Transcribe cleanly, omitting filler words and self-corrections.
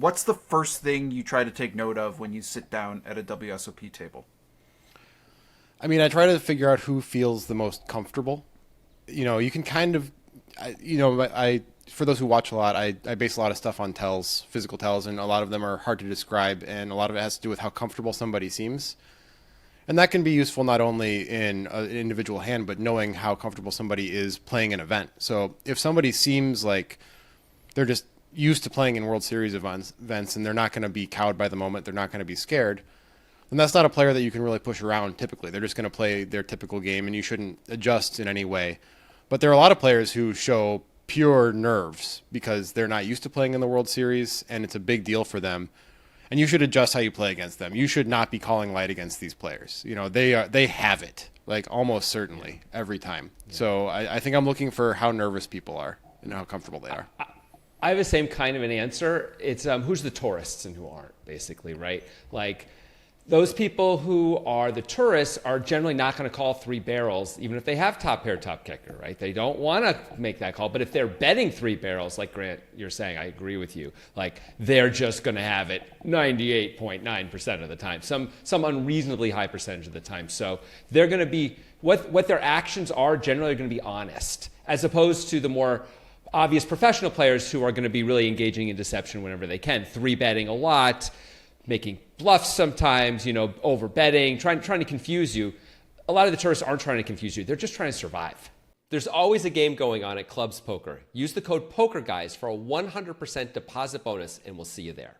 what's the first thing you try to take note of when you sit down at a WSOP table? I mean, I try to figure out who feels the most comfortable. You can kind of, I for those who watch a lot, I base a lot of stuff on tells, physical tells, and a lot of them are hard to describe, and a lot of it has to do with how comfortable somebody seems. And that can be useful not only in an individual hand, but knowing how comfortable somebody is playing an event. So if somebody seems like they're just used to playing in World Series events and they're not going to be cowed by the moment, they're not going to be scared, then that's not a player that you can really push around typically. They're just going to play their typical game and you shouldn't adjust in any way. But there are a lot of players who show pure nerves because they're not used to playing in the World Series and it's a big deal for them. And you should adjust how you play against them. You should not be calling light against these players. They have it, like almost certainly every time. Yeah. So I think I'm looking for how nervous people are and how comfortable they are. I have the same kind of an answer. It's who's the tourists and who aren't, basically, right? Like, those people who are the tourists are generally not going to call 3 barrels, even if they have top pair, top kicker, right? They don't want to make that call. But if they're betting 3 barrels, like Grant, you're saying, I agree with you. Like, they're just going to have it 98.9% of the time, some unreasonably high percentage of the time. So they're going to be, what their actions are generally going to be honest, as opposed to the more obvious professional players who are going to be really engaging in deception whenever they can, 3-betting a lot, making bluffs sometimes, over betting, trying to confuse you. A lot of the tourists aren't trying to confuse you. They're just trying to survive. There's always a game going on at Clubs Poker. Use the code POKERGUYS for a 100% deposit bonus, and we'll see you there.